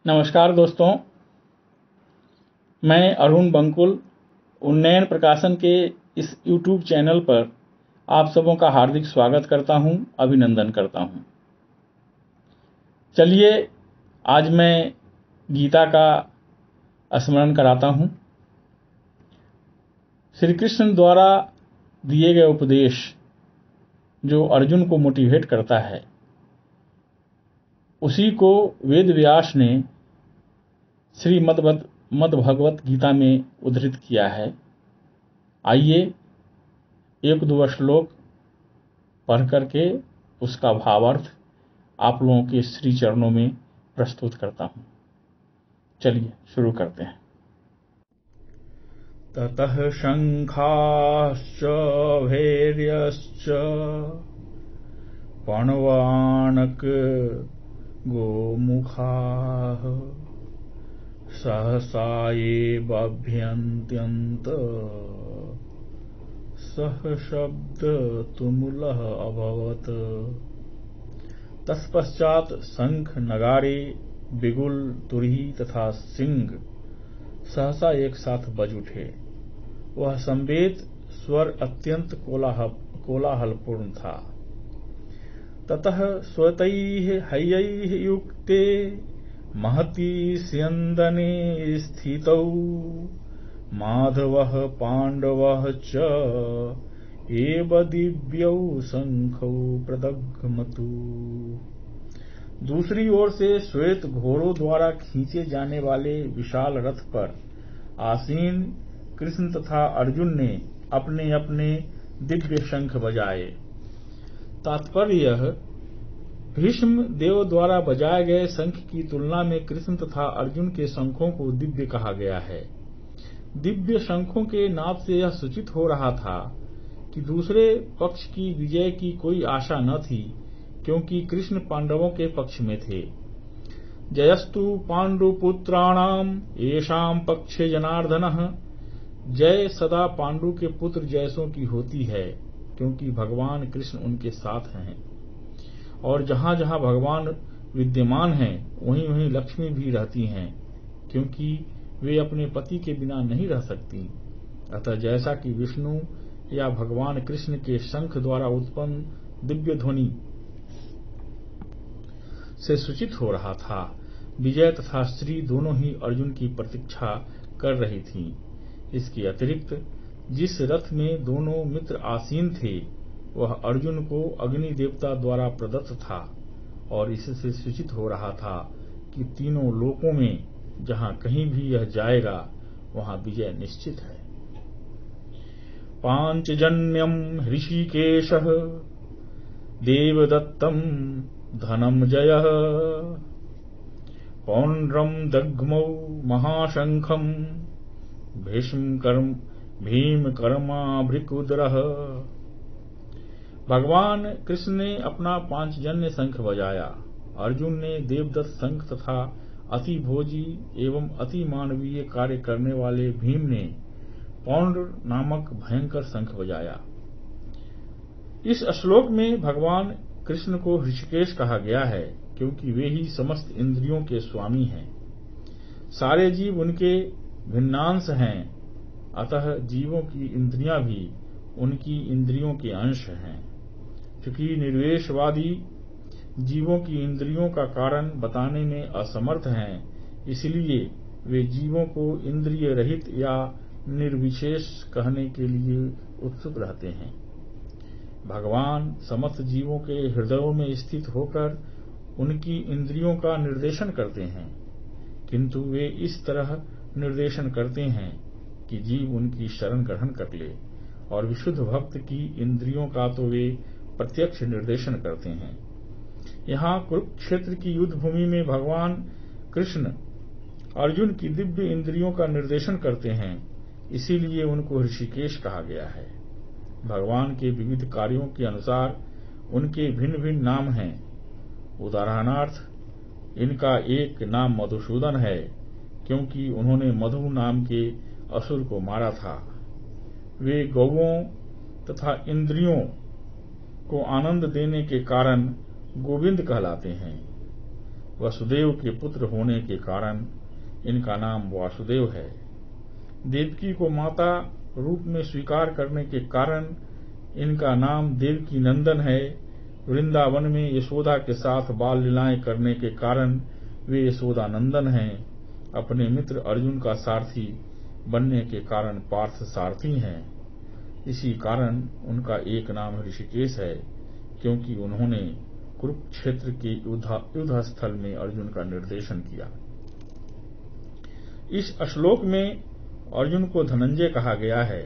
नमस्कार दोस्तों, मैं अरुण बंकुल उन्नयन प्रकाशन के इस YouTube चैनल पर आप सबों का हार्दिक स्वागत करता हूं, अभिनंदन करता हूं। चलिए आज मैं गीता का स्मरण कराता हूं। श्री कृष्ण द्वारा दिए गए उपदेश जो अर्जुन को मोटिवेट करता है, उसी को वेद व्यास ने श्रीमद् भगवत गीता में उद्धृत किया है। आइए एक दो श्लोक पढ़ करके उसका भावार्थ आप लोगों के श्री चरणों में प्रस्तुत करता हूं। चलिए शुरू करते हैं। ततः शंखाश्च भैर्यश्च पणवानक गोमुखाः सहसा ये बभ्यन्त्यन्त सह शब्द तुमुलः अभवत्। तत्पश्चात शंख, नगारे, बिगुल, तुरही तथा सिंह सहसा एक साथ बज उठे। वह संवेद स्वर अत्यंत कोलाहलपूर्ण था। ततः स्वतैः हयैः युक्ते महती स्यन्दने स्थितौ माधवः पाण्डवः च एव दिव्यौ शंखौ प्रदग्मतु। दूसरी ओर से श्वेत घोड़ों द्वारा खींचे जाने वाले विशाल रथ पर आसीन कृष्ण तथा अर्जुन ने अपने अपने दिव्य शंख बजाए। तात्पर्य यह, भीष्म देव द्वारा बजाए गए शंख की तुलना में कृष्ण तथा अर्जुन के शंखों को दिव्य कहा गया है। दिव्य शंखों के नाद से यह सूचित हो रहा था कि दूसरे पक्ष की विजय की कोई आशा न थी, क्योंकि कृष्ण पांडवों के पक्ष में थे। जयस्तु पांडुपुत्राणाम येषाम पक्षे जनार्दनः। जय सदा पांडु के पुत्र जयसों की होती है, क्योंकि भगवान कृष्ण उनके साथ हैं। और जहां जहां भगवान विद्यमान हैं, वहीं वहीं लक्ष्मी भी रहती हैं, क्योंकि वे अपने पति के बिना नहीं रह सकती। अतः जैसा कि विष्णु या भगवान कृष्ण के शंख द्वारा उत्पन्न दिव्य ध्वनि से सूचित हो रहा था, विजय तथा श्री दोनों ही अर्जुन की प्रतीक्षा कर रही थीं। इसके अतिरिक्त जिस रथ में दोनों मित्र आसीन थे, वह अर्जुन को अग्नि देवता द्वारा प्रदत्त था, और इससे सूचित हो रहा था कि तीनों लोकों में जहां कहीं भी यह जाएगा, वहां विजय निश्चित है। पांचजन्यम ऋषिकेशः देवदत्तम धनंजयः पौंड्रम दग्मौ महाशंखम भीम कर्माभृकुदरः। भगवान कृष्ण ने अपना पांचजन्य शंख बजाया। अर्जुन ने देवदत्त शंख तथा अति भोजी एवं अति मानवीय कार्य करने वाले भीम ने पौंड्र नामक भयंकर शंख बजाया। इस श्लोक में भगवान कृष्ण को ऋषिकेश कहा गया है, क्योंकि वे ही समस्त इंद्रियों के स्वामी हैं। सारे जीव उनके भिन्नांश हैं, अतः जीवों की इंद्रियां भी उनकी इंद्रियों के अंश हैं। चूंकि निर्वेशवादी जीवों की इंद्रियों का कारण बताने में असमर्थ हैं, इसलिए वे जीवों को इंद्रिय रहित या निर्विशेष कहने के लिए उत्सुक रहते हैं। भगवान समस्त जीवों के हृदयों में स्थित होकर उनकी इंद्रियों का निर्देशन करते हैं, किंतु वे इस तरह निर्देशन करते हैं कि जीव उनकी शरण ग्रहण कर ले, और विशुद्ध भक्त की इंद्रियों का तो वे प्रत्यक्ष निर्देशन करते हैं। यहाँ कुरुक्षेत्र की युद्ध भूमि में भगवान कृष्ण अर्जुन की दिव्य इंद्रियों का निर्देशन करते हैं, इसीलिए उनको ऋषिकेश कहा गया है। भगवान के विविध कार्यों के अनुसार उनके भिन्न भिन्न नाम हैं। उदाहरणार्थ, इनका एक नाम मधुसूदन है, क्योंकि उन्होंने मधु नाम के असुर को मारा था। वे गौओं तथा इंद्रियों को आनंद देने के कारण गोविंद कहलाते हैं। वसुदेव के पुत्र होने के कारण इनका नाम वासुदेव है। देवकी को माता रूप में स्वीकार करने के कारण इनका नाम देवकी नंदन है। वृंदावन में यशोदा के साथ बाल लीलाएं करने के कारण वे यशोदा नंदन हैं। अपने मित्र अर्जुन का सारथी बनने के कारण पार्थ सारथी हैं। इसी कारण उनका एक नाम ऋषिकेश है, क्योंकि उन्होंने कुरुक्षेत्र के युद्ध स्थल में अर्जुन का निर्देशन किया। इस श्लोक में अर्जुन को धनंजय कहा गया है,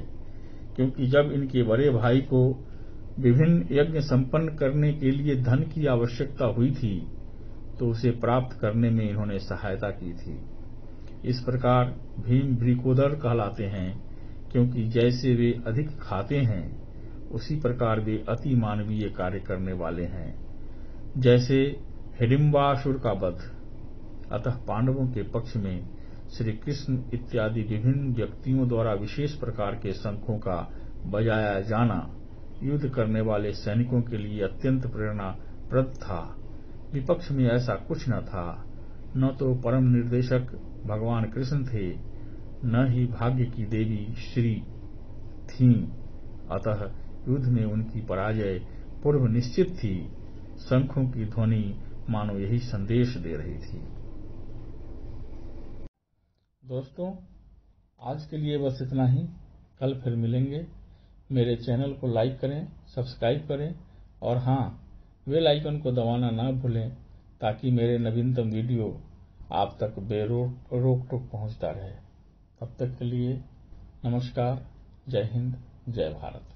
क्योंकि जब इनके बड़े भाई को विभिन्न यज्ञ संपन्न करने के लिए धन की आवश्यकता हुई थी, तो उसे प्राप्त करने में इन्होंने सहायता की थी। इस प्रकार भीम वृकोदर कहलाते हैं, क्योंकि जैसे वे अधिक खाते हैं, उसी प्रकार वे अति मानवीय कार्य करने वाले हैं। जैसे हिडिंबासुर का वध। अतः पांडवों के पक्ष में श्री कृष्ण इत्यादि विभिन्न व्यक्तियों द्वारा विशेष प्रकार के शंखों का बजाया जाना युद्ध करने वाले सैनिकों के लिए अत्यंत प्रेरणाप्रद था। विपक्ष में ऐसा कुछ न था। न तो परम निर्देशक भगवान कृष्ण थे, न ही भाग्य की देवी श्री थीं। अतः युद्ध में उनकी पराजय पूर्व निश्चित थी। शंखों की ध्वनि मानो यही संदेश दे रही थी। दोस्तों, आज के लिए बस इतना ही। कल फिर मिलेंगे। मेरे चैनल को लाइक करें, सब्सक्राइब करें और हाँ, बेल आइकन को दबाना ना भूलें, ताकि मेरे नवीनतम वीडियो आप तक रोक टोक पहुंचता रहे। तब तक के लिए नमस्कार। जय हिंद, जय भारत।